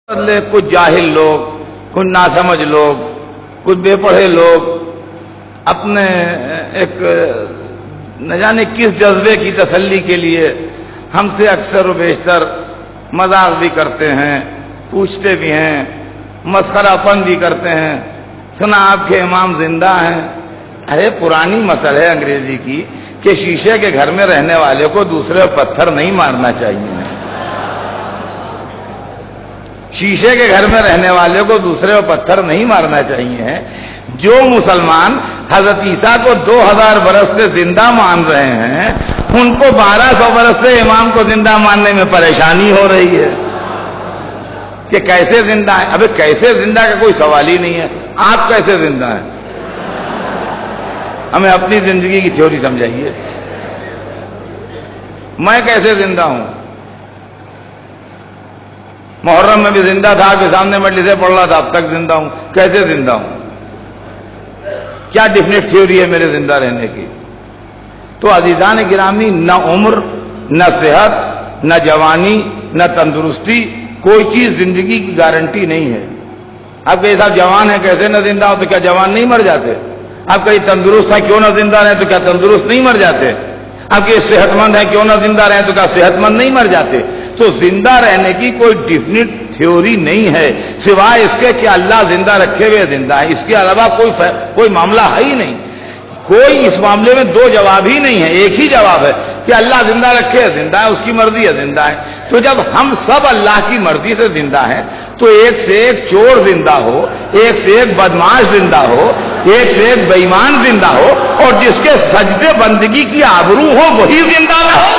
کچھ جاہل لوگ، کچھ ناسمجھ لوگ، کچھ بے پڑھے لوگ اپنے ایک نہ جانے کس جذبے کی تسلی کے لیے ہم سے اکثر و بیشتر مذاق بھی کرتے ہیں، پوچھتے بھی ہیں، مسخرہ پن بھی کرتے ہیں۔ سنا آپ کے امام زندہ ہیں؟ ارے پرانی مسئلہ ہے انگریزی کی کہ شیشے کے گھر میں رہنے والے کو دوسرے پتھر نہیں مارنا چاہیے۔ شیشے کے گھر میں رہنے والے کو دوسرے کو پتھر نہیں مارنا چاہیے۔ جو مسلمان حضرت عیسیٰ کو 2000 برس سے زندہ مان رہے ہیں، ان کو 1200 برس سے امام کو زندہ ماننے میں پریشانی ہو رہی ہے کہ کیسے زندہ ہے۔ ابے کیسے زندہ کا کوئی سوال ہی نہیں ہے، آپ کیسے زندہ ہیں؟ ہمیں اپنی زندگی کی تھیوری سمجھائیے۔ میں کیسے زندہ ہوں؟ محرم میں بھی زندہ تھا، آپ کے سامنے مجلسیں پڑھ رہا تھا، اب تک زندہ ہوں۔ کیسے زندہ ہوں؟ کیا ڈیفینٹ تھیوری ہے میرے زندہ رہنے کی؟ تو عزیزان گرامی، نہ عمر، نہ صحت، نہ جوانی، نہ تندرستی، کوئی چیز زندگی کی گارنٹی نہیں ہے۔ آپ کہیں صاحب جوان ہیں کیسے نہ زندہ ہو؟ تو کیا جوان نہیں مر جاتے؟ آپ کہیں تندرست ہیں کیوں نہ زندہ رہیں؟ تو کیا تندرست نہیں مر جاتے؟ آپ کہیں صحت مند ہیں کیوں نہ زندہ رہیں؟ تو کیا صحت مند نہیں مر جاتے؟ تو زندہ رہنے کی کوئی ڈیفینٹ تھیوری نہیں ہے سوائے اس کے کہ اللہ زندہ رکھے ہوئے زندہ ہے۔ اس کے علاوہ کوئی معاملہ ہے ہی نہیں۔ کوئی اس معاملے میں دو جواب ہی نہیں ہے، ایک ہی جواب ہے کہ اللہ زندہ رکھے ہے زندہ ہے، اس کی مرضی ہے زندہ ہے۔ تو جب ہم سب اللہ کی مرضی سے زندہ ہیں تو ایک سے ایک چور زندہ ہو، ایک سے ایک بدماش زندہ ہو، ایک سے ایک بے ایمان زندہ ہو، اور جس کے سجدے بندگی کی آبرو ہو وہی زندہ رہے۔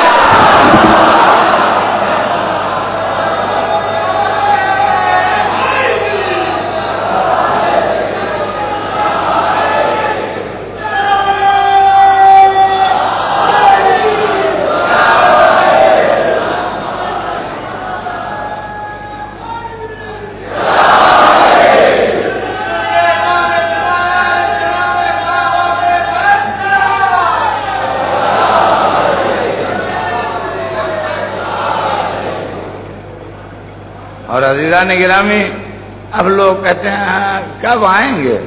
اور عزیزان گرامی، اب لوگ کہتے ہیں ہاں کب آئیں گے؟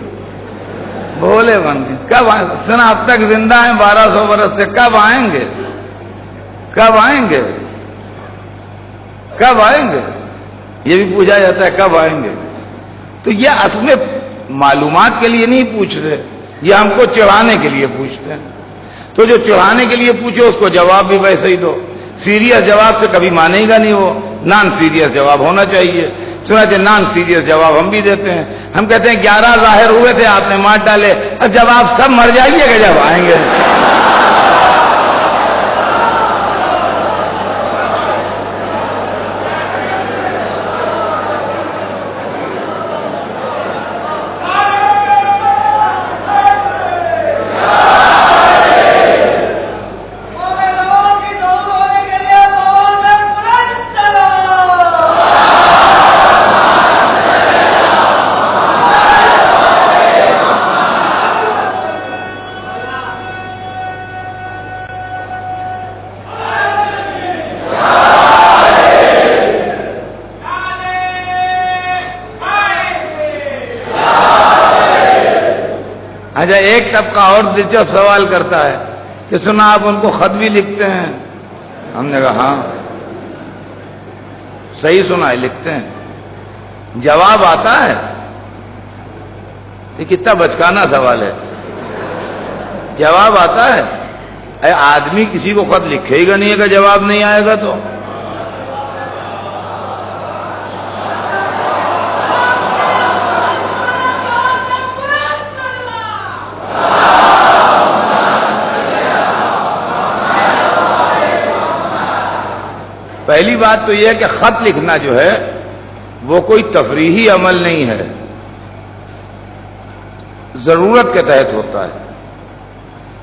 بھولے بن گئے، کب آئیں؟ سنا اب تک زندہ ہیں 1200 برس سے، کب آئیں گے؟ کب آئیں گے؟ کب آئیں گے؟ یہ بھی پوچھا جاتا ہے کب آئیں گے؟ تو یہ اصل میں معلومات کے لیے نہیں پوچھتے، یہ ہم کو چڑھانے کے لیے پوچھتے ہیں۔ تو جو چڑھانے کے لیے پوچھو اس کو جواب بھی ویسے ہی دو۔ سیریس جواب سے کبھی مانے گا نہیں، وہ نان سیریس جواب ہونا چاہیے۔ چنانچہ نان سیریس جواب ہم بھی دیتے ہیں۔ ہم کہتے ہیں 11 ظاہر ہوئے تھے، آپ نے مار ڈالے، اب جب آپ سب مر جائیے گا جب آئیں گے۔ اچھا، ایک طبقہ اور دلچسپ سوال کرتا ہے کہ سنا آپ ان کو خط بھی لکھتے ہیں؟ ہم نے کہا ہاں صحیح سنا ہے، لکھتے ہیں۔ جواب آتا ہے؟ یہ کتنا بچکانا سوال ہے۔ جواب آتا ہے؟ اے آدمی کسی کو خط لکھے گا نہیں، اگر جواب نہیں آئے گا تو۔ پہلی بات تو یہ ہے کہ خط لکھنا جو ہے وہ کوئی تفریحی عمل نہیں ہے، ضرورت کے تحت ہوتا ہے۔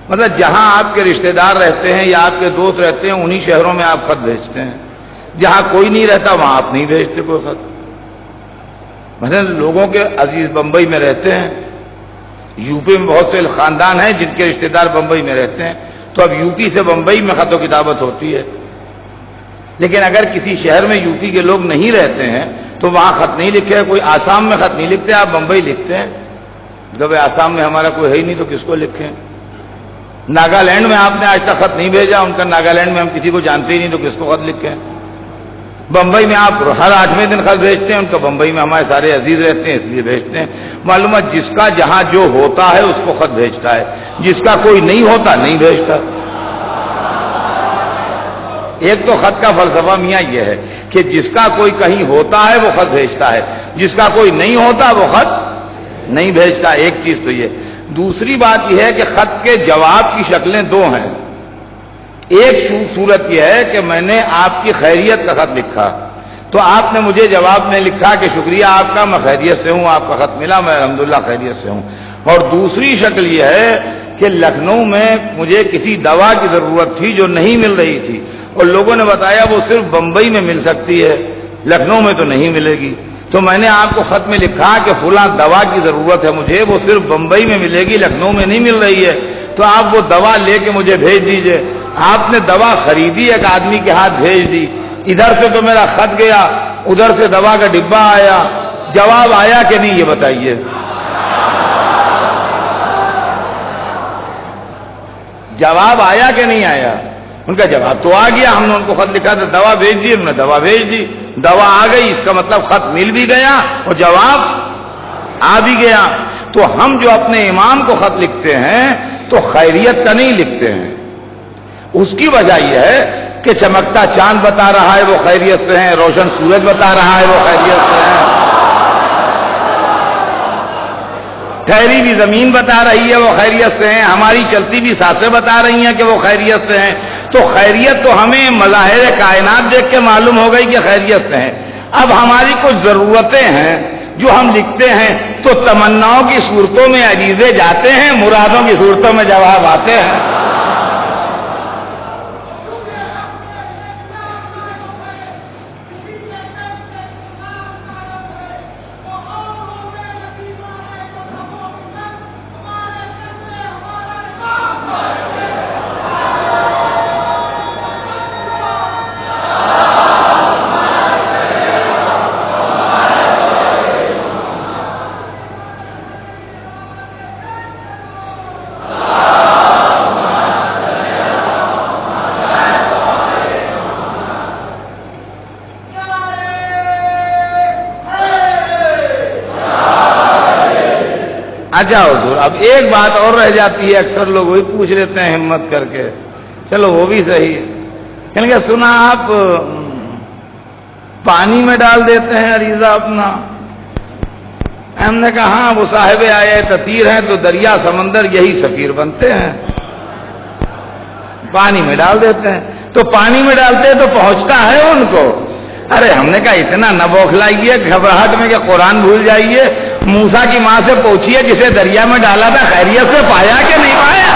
مطلب جہاں آپ کے رشتہ دار رہتے ہیں یا آپ کے دوست رہتے ہیں انہی شہروں میں آپ خط بھیجتے ہیں، جہاں کوئی نہیں رہتا وہاں آپ نہیں بھیجتے کوئی خط۔ مثلا لوگوں کے عزیز بمبئی میں رہتے ہیں، یو پی میں بہت سے خاندان ہیں جن کے رشتہ دار بمبئی میں رہتے ہیں، تو اب یو پی سے بمبئی میں خط و کتابت ہوتی ہے۔ لیکن اگر کسی شہر میں یو پی کے لوگ نہیں رہتے ہیں تو وہاں خط نہیں لکھے، کوئی آسام میں خط نہیں لکھتے، آپ بمبئی لکھتے ہیں، جب آسام میں ہمارا کوئی ہے ہی نہیں تو کس کو لکھیں؟ ناگالینڈ میں آپ نے آج تک خط نہیں بھیجا، ان کا ناگالینڈ میں ہم کسی کو جانتے ہی نہیں تو کس کو خط لکھیں؟ بمبئی میں آپ ہر 8ویں دن خط بھیجتے ہیں، ان کا بمبئی میں ہمارے سارے عزیز رہتے ہیں اس لیے بھیجتے ہیں۔ معلوم ہے جس کا جہاں جو ہوتا ہے اس کو خط بھیجتا ہے، جس کا کوئی نہیں ہوتا نہیں بھیجتا۔ ایک تو خط کا فلسفہ میاں یہ ہے کہ جس کا کوئی کہیں ہوتا ہے وہ خط بھیجتا ہے، جس کا کوئی نہیں ہوتا وہ خط نہیں بھیجتا، ایک چیز تو یہ۔ دوسری بات یہ ہے کہ خط کے جواب کی شکلیں دو ہیں۔ ایک صورت یہ ہے کہ میں نے آپ کی خیریت کا خط لکھا تو آپ نے مجھے جواب میں لکھا کہ شکریہ آپ کا، میں خیریت سے ہوں، آپ کا خط ملا، میں الحمدللہ خیریت سے ہوں۔ اور دوسری شکل یہ ہے کہ لکھنؤ میں مجھے کسی دوا کی ضرورت تھی جو نہیں مل رہی تھی اور لوگوں نے بتایا وہ صرف بمبئی میں مل سکتی ہے، لکھنؤ میں تو نہیں ملے گی، تو میں نے آپ کو خط میں لکھا کہ فلاں دوا کی ضرورت ہے مجھے، وہ صرف بمبئی میں ملے گی، لکھنؤ میں نہیں مل رہی ہے، تو آپ وہ دوا لے کے مجھے بھیج دیجئے۔ آپ نے دوا خریدی، ایک آدمی کے ہاتھ بھیج دی، ادھر سے تو میرا خط گیا، ادھر سے دوا کا ڈبہ آیا، جواب آیا کہ نہیں یہ بتائیے؟ جواب آیا کہ نہیں آیا؟ ان کا جواب تو آ گیا، ہم نے ان کو خط لکھا تھا دوا بھیج دی، انہوں نے دوا بھیج دی، دوا آ گئی، اس کا مطلب خط مل بھی گیا اور جواب آ بھی گیا۔ تو ہم جو اپنے امام کو خط لکھتے ہیں تو خیریت کا نہیں لکھتے ہیں، اس کی وجہ یہ ہے کہ چمکتا چاند بتا رہا ہے وہ خیریت سے ہیں، روشن سورج بتا رہا ہے وہ خیریت سے ہیں، ٹھہری بھی زمین بتا رہی ہے وہ خیریت سے ہیں، ہماری چلتی بھی سانسیں بتا رہی ہیں کہ وہ خیریت سے ہیں۔ تو خیریت تو ہمیں مظاہر کائنات دیکھ کے معلوم ہو گئی کہ خیریت سے ہیں۔ اب ہماری کچھ ضرورتیں ہیں جو ہم لکھتے ہیں تو تمناؤں کی صورتوں میں عریضے جاتے ہیں، مرادوں کی صورتوں میں جواب آتے ہیں۔ اچھا حضور، اب ایک بات اور رہ جاتی ہے، اکثر لوگ وہی پوچھ لیتے ہیں ہمت کر کے، چلو وہ بھی صحیح ہے، کہیں گے سنا آپ پانی میں ڈال دیتے ہیں عریضہ اپنا؟ ہم نے کہا ہاں، وہ صاحب آئے تطہیر ہیں تو دریا سمندر یہی سفیر بنتے ہیں، پانی میں ڈال دیتے ہیں، تو پانی میں ڈالتے ہیں تو پہنچتا ہے ان کو؟ ارے ہم نے کہا اتنا نہ بوکھلائیے گھبراہٹ میں کہ قرآن بھول جائیے، موسیٰ کی ماں سے پوچھیے جسے دریا میں ڈالا تھا خیریت سے پایا کہ نہیں پایا؟